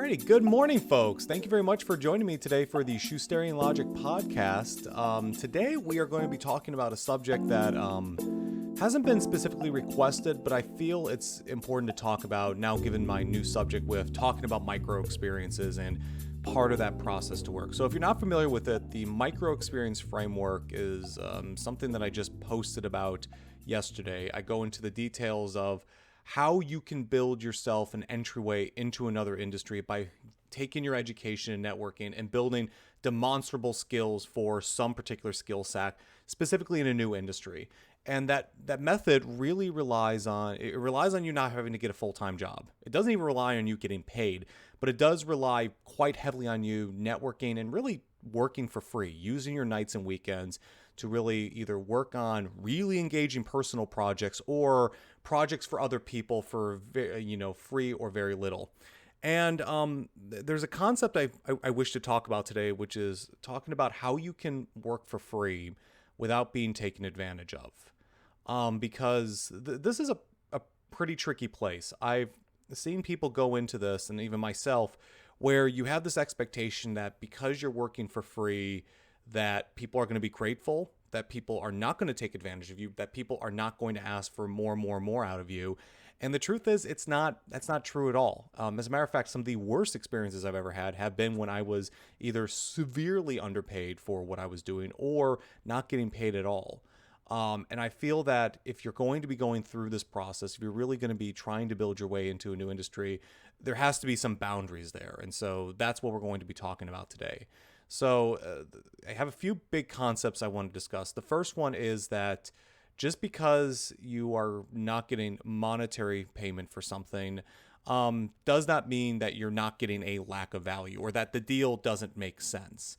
Alrighty, good morning, folks. Thank you very much for joining me today for the Schusterian Logic Podcast. Today we are going to be talking about a subject that hasn't been specifically requested, but I feel it's important to talk about now given my new subject with talking about micro experiences and part of that process to work. So if you're not familiar with it, the micro experience framework is something that I just posted about yesterday. I go into the details of how you can build yourself an entryway into another industry by taking your education and networking and building demonstrable skills for some particular skill set, specifically in a new industry. And that method really relies on you not having to get a full-time job. It doesn't even rely on you getting paid, but it does rely quite heavily on you networking and really working for free, using your nights and weekends to really either work on really engaging personal projects or projects for other people for free or very little. And there's a concept I wish to talk about today, which is talking about how you can work for free without being taken advantage of. Because this is a pretty tricky place. I've seen people go into this, and even myself, where you have this expectation that because you're working for free, that people are going to be grateful, that people are not going to take advantage of you, that people are not going to ask for more out of you. And the truth is, that's not true at all. As a matter of fact, some of the worst experiences I've ever had have been when I was either severely underpaid for what I was doing or not getting paid at all. And I feel that if you're going to be going through this process, if you're really going to be trying to build your way into a new industry, there has to be some boundaries there. And so that's what we're going to be talking about today. So I have a few big concepts I want to discuss. The first one is that just because you are not getting monetary payment for something does not mean that you're not getting a lack of value or that the deal doesn't make sense.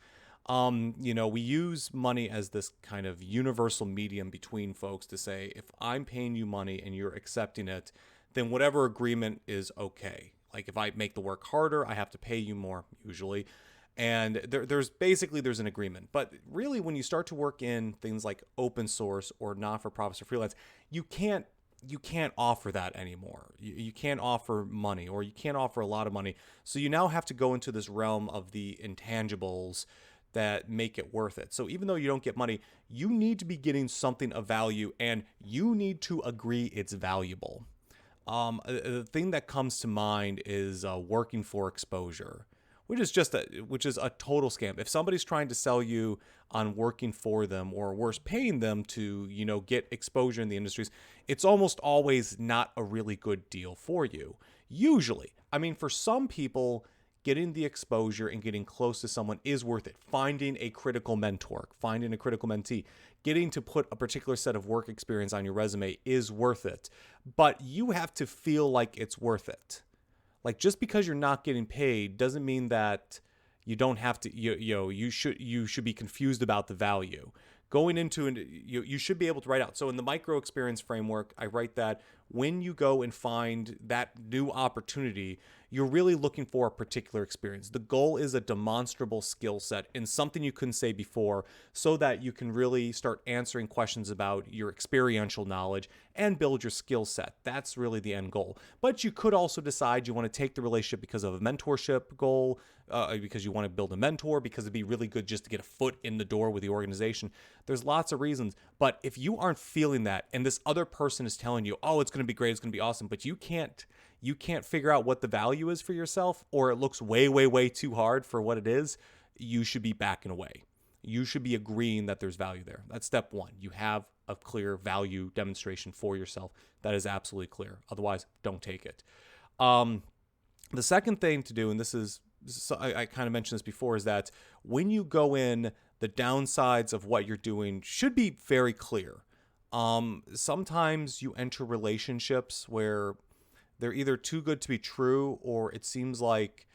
We use money as this kind of universal medium between folks to say, if I'm paying you money and you're accepting it, then whatever agreement is okay. Like if I make the work harder, I have to pay you more usually. And there's an agreement. But really, when you start to work in things like open source or not-for-profits or freelance, you can't offer that anymore. You can't offer money, or you can't offer a lot of money. So you now have to go into this realm of the intangibles that make it worth it. So even though you don't get money, you need to be getting something of value, and you need to agree it's valuable. The thing that comes to mind is working for exposure, which is a total scam. If somebody's trying to sell you on working for them, or worse, paying them to, get exposure in the industries, it's almost always not a really good deal for you. Usually. I mean, for some people, getting the exposure and getting close to someone is worth it. Finding a critical mentor, finding a critical mentee, getting to put a particular set of work experience on your resume is worth it. But you have to feel like it's worth it. Like, just because you're not getting paid doesn't mean that you don't have to, you should be confused about the value. Going into it, you should be able to write out. So in the micro experience framework, I write that when you go and find that new opportunity, you're really looking for a particular experience. The goal is a demonstrable skill set and something you couldn't say before, so that you can really start answering questions about your experiential knowledge and build your skill set. That's really the end goal. But you could also decide you want to take the relationship because of a mentorship goal, because you want to build a mentor, because it'd be really good just to get a foot in the door with the organization. There's lots of reasons. But if you aren't feeling that, and this other person is telling you, oh, it's going to be great, it's going to be awesome, but you can't figure out what the value is for yourself, or it looks way too hard for what it is, you should be backing away. You should be agreeing that there's value there. That's step one. You have a clear value demonstration for yourself. That is absolutely clear. Otherwise, don't take it. The second thing to do, and I kind of mentioned this before, is that when you go in, the downsides of what you're doing should be very clear. Sometimes you enter relationships where they're either too good to be true, or it seems like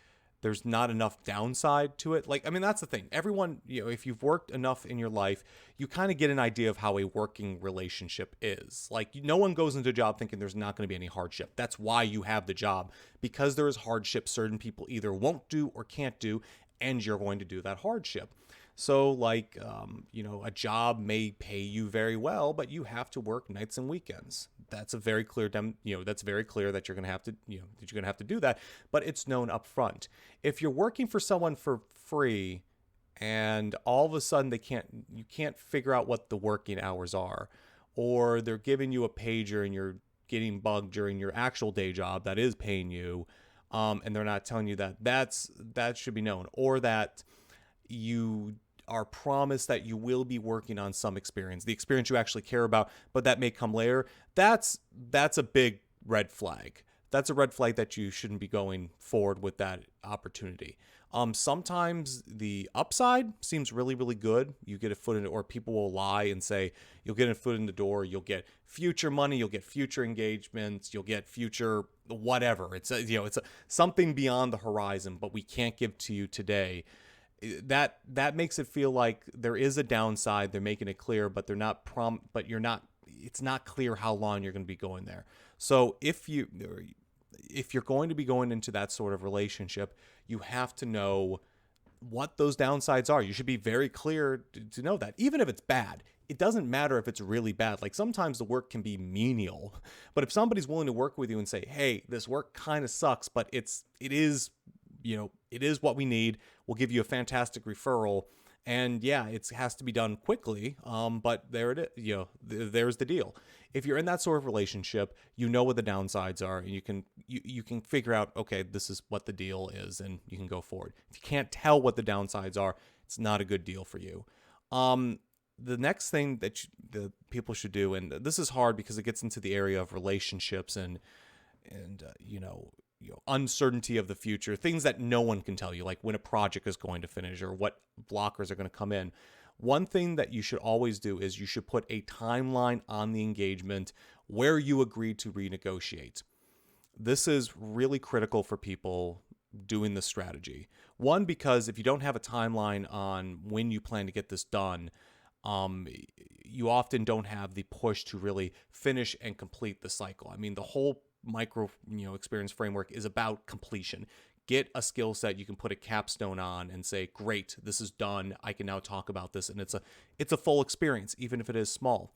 there's not enough downside to it. Like, I mean, that's the thing. Everyone, if you've worked enough in your life, you kind of get an idea of how a working relationship is. Like, no one goes into a job thinking there's not going to be any hardship. That's why you have the job, because there is hardship certain people either won't do or can't do, and you're going to do that hardship. So like, a job may pay you very well, but you have to work nights and weekends. That's a very clear, that's very clear that you're going to have to, that you're going to have to do that, but it's known up front. If you're working for someone for free and all of a sudden you can't figure out what the working hours are, or they're giving you a pager and you're getting bugged during your actual day job that is paying you, and they're not telling you that should be known, or that you are promised that you will be working on some experience, the experience you actually care about, but that may come later. That's a big red flag. That's a red flag that you shouldn't be going forward with that opportunity. Sometimes the upside seems really, really good. You get a foot in, or people will lie and say you'll get a foot in the door. You'll get future money. You'll get future engagements. You'll get future whatever. It's something beyond the horizon, but we can't give to you today. That makes it feel like there is a downside. They're making it clear, but they're not but you're not. It's not clear how long you're going to be going there. So if you're going to be going into that sort of relationship, you have to know what those downsides are. You should be very clear to know that. Even if it's bad, it doesn't matter if it's really bad. Like sometimes the work can be menial, but if somebody's willing to work with you and say, hey, this work kind of sucks, but it is what we need. We'll give you a fantastic referral. And yeah, it has to be done quickly. But there it is. There's the deal. If you're in that sort of relationship, you know what the downsides are, and you can figure out, okay, this is what the deal is, and you can go forward. If you can't tell what the downsides are, it's not a good deal for you. The next thing that the people should do, and this is hard because it gets into the area of relationships and uncertainty of the future, things that no one can tell you, like when a project is going to finish or what blockers are going to come in. One thing that you should always do is you should put a timeline on the engagement where you agreed to renegotiate. This is really critical for people doing this strategy. One, because if you don't have a timeline on when you plan to get this done, you often don't have the push to really finish and complete the cycle. I mean, the whole micro experience framework is about completion. Get a skill set you can put a capstone on and say, great, this is done. I can now talk about this. And it's a full experience, even if it is small.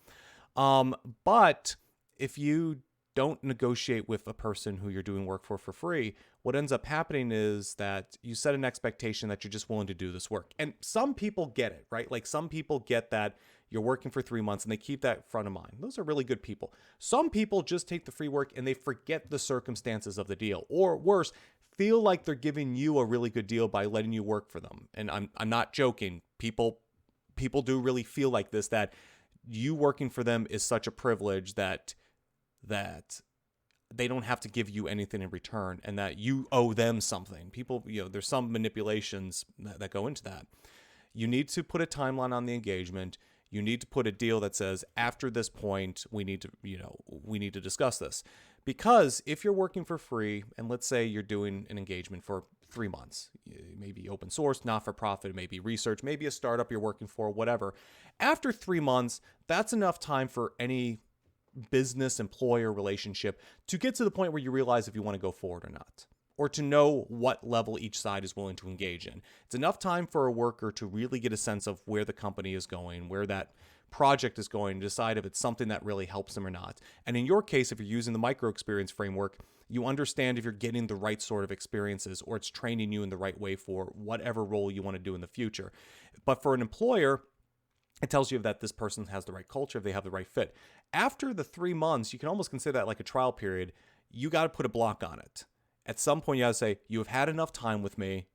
But if you don't negotiate with a person who you're doing work for free, what ends up happening is that you set an expectation that you're just willing to do this work. And some people get it, right? Like some people get that you're working for 3 months and they keep that front of mind. Those are really good people. Some people just take the free work and they forget the circumstances of the deal, or worse, feel like they're giving you a really good deal by letting you work for them. And I'm not joking. People do really feel like this, that you working for them is such a privilege that they don't have to give you anything in return and that you owe them something. People, there's some manipulations that go into that. You need to put a timeline on the engagement. You need to put a deal that says after this point, we need to discuss this. Because if you're working for free, and let's say you're doing an engagement for 3 months, maybe open source, not for profit, maybe research, maybe a startup you're working for, whatever. After 3 months, that's enough time for any business employer relationship to get to the point where you realize if you want to go forward or not, or to know what level each side is willing to engage in. It's enough time for a worker to really get a sense of where the company is going, where that project is going, to decide if it's something that really helps them or not. And in your case, if you're using the micro experience framework, you understand if you're getting the right sort of experiences or it's training you in the right way for whatever role you want to do in the future. But for an employer, it tells you that this person has the right culture, if they have the right fit. After the 3 months, you can almost consider that like a trial period. You got to put a block on it. At some point, you got to say, you have had enough time with me.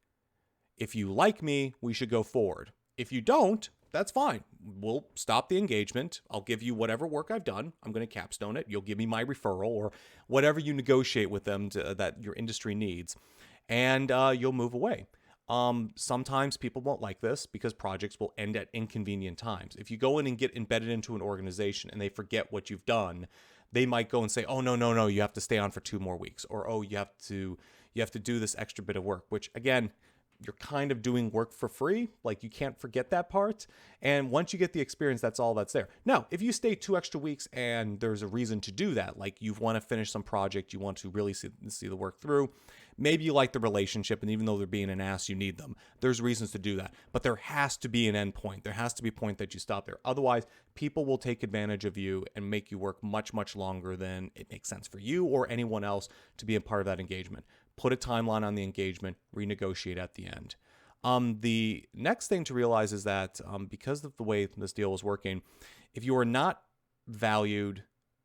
If you like me, we should go forward. If you don't, that's fine. We'll stop the engagement. I'll give you whatever work I've done. I'm going to capstone it. You'll give me my referral or whatever you negotiate with them that your industry needs, and you'll move away. Sometimes people won't like this because projects will end at inconvenient times. If you go in and get embedded into an organization and they forget what you've done, they might go and say, oh, no, you have to stay on for 2 more weeks. Or, oh, you have to do this extra bit of work, which again, you're kind of doing work for free. Like you can't forget that part. And once you get the experience, that's all that's there. Now, if you stay 2 extra weeks and there's a reason to do that, like you want to finish some project, you want to really see the work through, Maybe you like the relationship, and even though they're being an ass, you need them. There's reasons to do that. But there has to be an end point. There has to be a point that you stop there. Otherwise, people will take advantage of you and make you work much, much longer than it makes sense for you or anyone else to be a part of that engagement. Put a timeline on the engagement, renegotiate at the end. The next thing to realize is that because of the way this deal is working, if you are not valued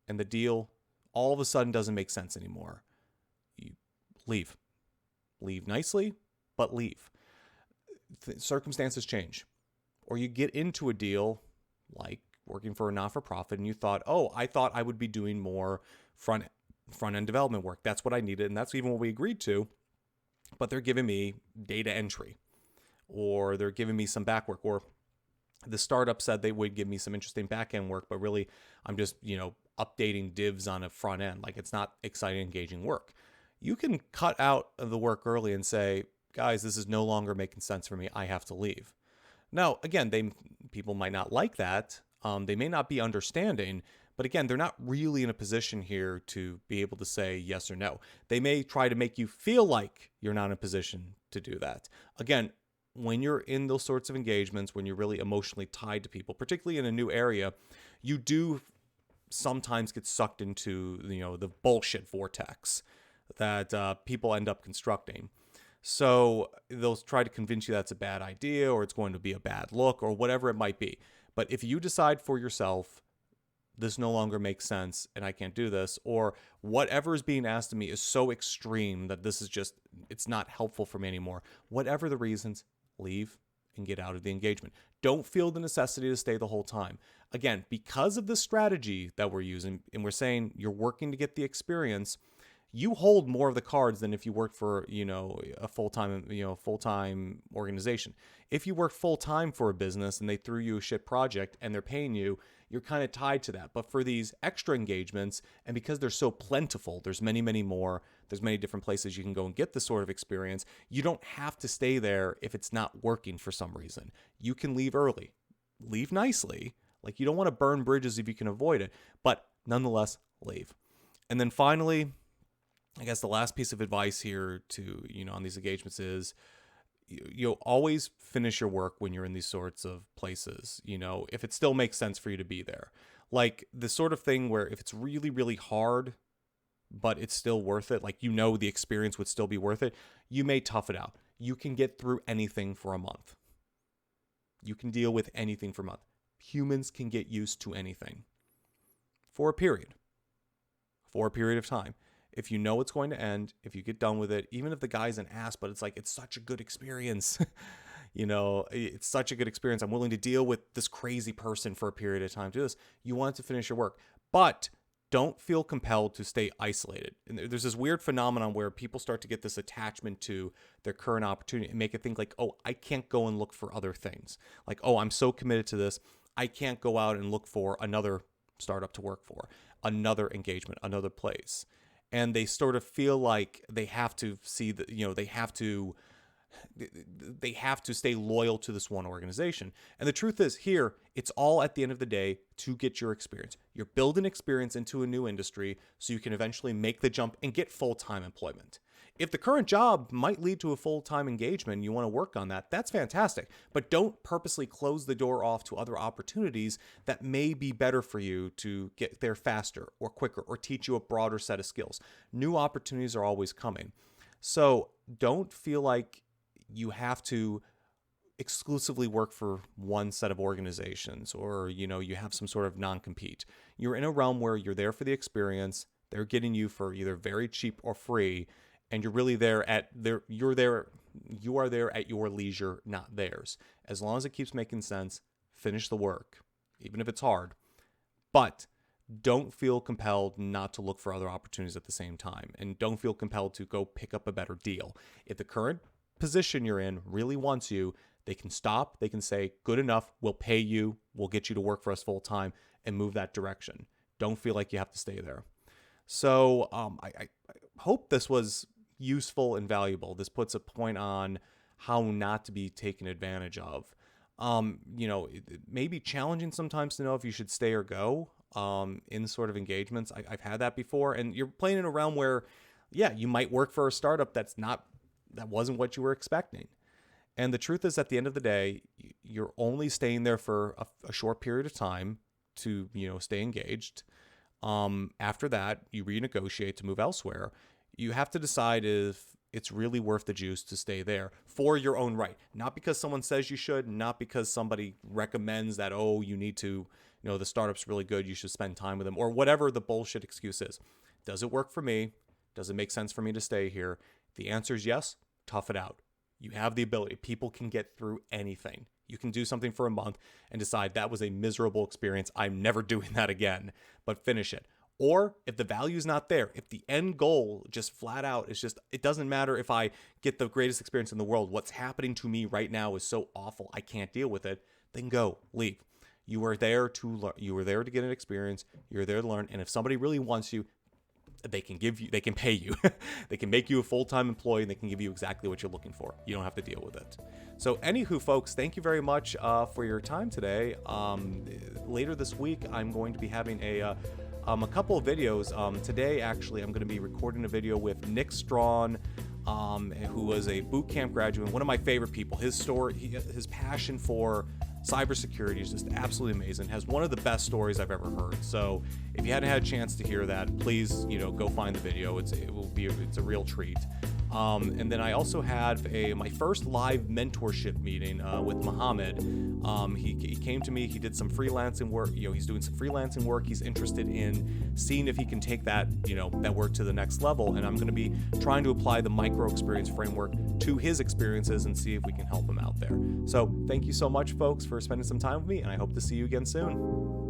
and the deal all of a sudden doesn't make sense anymore, you leave. Leave nicely, but leave. Circumstances change. Or you get into a deal like working for a not-for-profit and you thought, oh, I thought I would be doing more front-end development work. That's what I needed, and that's even what we agreed to. But they're giving me data entry, or they're giving me some back work, or the startup said they would give me some interesting back-end work, but really I'm just, updating divs on a front end. Like, it's not exciting, engaging work. You can cut out the work early and say, guys, this is no longer making sense for me. I have to leave. Now, again, people might not like that. They may not be understanding, but again, they're not really in a position here to be able to say yes or no. They may try to make you feel like you're not in a position to do that. Again, when you're in those sorts of engagements, when you're really emotionally tied to people, particularly in a new area, you do sometimes get sucked into, the bullshit vortex that people end up constructing. So they'll try to convince you that's a bad idea, or it's going to be a bad look, or whatever it might be. But if you decide for yourself, this no longer makes sense and I can't do this, or whatever is being asked of me is so extreme that this is just, it's not helpful for me anymore, whatever the reasons, leave and get out of the engagement. Don't feel the necessity to stay the whole time. Again, because of the strategy that we're using, and we're saying you're working to get the experience, you hold more of the cards than if you worked for, a full-time organization. If you work full-time for a business and they threw you a shit project and they're paying you, you're kind of tied to that. But for these extra engagements, and because they're so plentiful, there's many, many more, there's many different places you can go and get this sort of experience. You don't have to stay there if it's not working for some reason. You can leave early. Leave nicely. Like, you don't want to burn bridges if you can avoid it, but nonetheless, leave. And then finally, I guess the last piece of advice here to, on these engagements is you'll always finish your work when you're in these sorts of places, if it still makes sense for you to be there. Like the sort of thing where if it's really, really hard, but it's still worth it, like, the experience would still be worth it, you may tough it out. You can get through anything for a month. You can deal with anything for a month. Humans can get used to anything for a period of time. If you know it's going to end, if you get done with it, even if the guy's an ass, but it's like, it's such a good experience. It's such a good experience. I'm willing to deal with this crazy person for a period of time to do this. You want to finish your work, but don't feel compelled to stay isolated. And there's this weird phenomenon where people start to get this attachment to their current opportunity and make it think like, oh, I can't go and look for other things. Like, oh, I'm so committed to this, I can't go out and look for another startup to work for, another engagement, another place. And they sort of feel like they have to see that, they have to stay loyal to this one organization. And the truth is, here, it's all at the end of the day to get your experience. You're building experience into a new industry so you can eventually make the jump and get full-time employment. If the current job might lead to a full-time engagement and you want to work on that, that's fantastic. But don't purposely close the door off to other opportunities that may be better for you to get there faster or quicker or teach you a broader set of skills. New opportunities are always coming. So don't feel like you have to exclusively work for one set of organizations, or, you have some sort of non-compete. You're in a realm where you're there for the experience. They're getting you for either very cheap or free. And you're really you are there at your leisure, not theirs. As long as it keeps making sense, finish the work, even if it's hard. But don't feel compelled not to look for other opportunities at the same time. And don't feel compelled to go pick up a better deal. If the current position you're in really wants you, they can stop. They can say, good enough, we'll pay you, we'll get you to work for us full time, and move that direction. Don't feel like you have to stay there. So I hope this was useful and valuable. This puts a point on how not to be taken advantage of. It may be challenging sometimes to know if you should stay or go in sort of engagements. I've had that before, and you're playing in a realm where yeah, you might work for a startup that wasn't what you were expecting. And the truth is, at the end of the day, you're only staying there for a short period of time to, stay engaged. After that, you renegotiate to move elsewhere. You have to decide if it's really worth the juice to stay there for your own right. Not because someone says you should, not because somebody recommends that, oh, you need to, the startup's really good, you should spend time with them, or whatever the bullshit excuse is. Does it work for me? Does it make sense for me to stay here? If the answer is yes, tough it out. You have the ability. People can get through anything. You can do something for a month and decide that was a miserable experience. I'm never doing that again, but finish it. Or if the value's not there, if the end goal just flat out is just, it doesn't matter if I get the greatest experience in the world, what's happening to me right now is so awful, I can't deal with it, then go, leave. You are there to learn. You are there to get an experience. You're there to learn. And if somebody really wants you, they can pay you. They can make you a full-time employee, and they can give you exactly what you're looking for. You don't have to deal with it. So anywho, folks, thank you very much for your time today. Later this week, I'm going to be having a couple of videos. Today, actually, I'm going to be recording a video with Nick Strawn, who was a Bootcamp graduate, one of my favorite people. His story, his passion for cybersecurity is just absolutely amazing. Has one of the best stories I've ever heard. So if you hadn't had a chance to hear that, please, go find the video. It's a real treat. And then I also had my first live mentorship meeting with Muhammad. He came to me. He did some freelancing work. He's doing some freelancing work. He's interested in seeing if he can take that, that work to the next level. And I'm going to be trying to apply the micro experience framework to his experiences and see if we can help him out there. So thank you so much, folks, for spending some time with me, and I hope to see you again soon.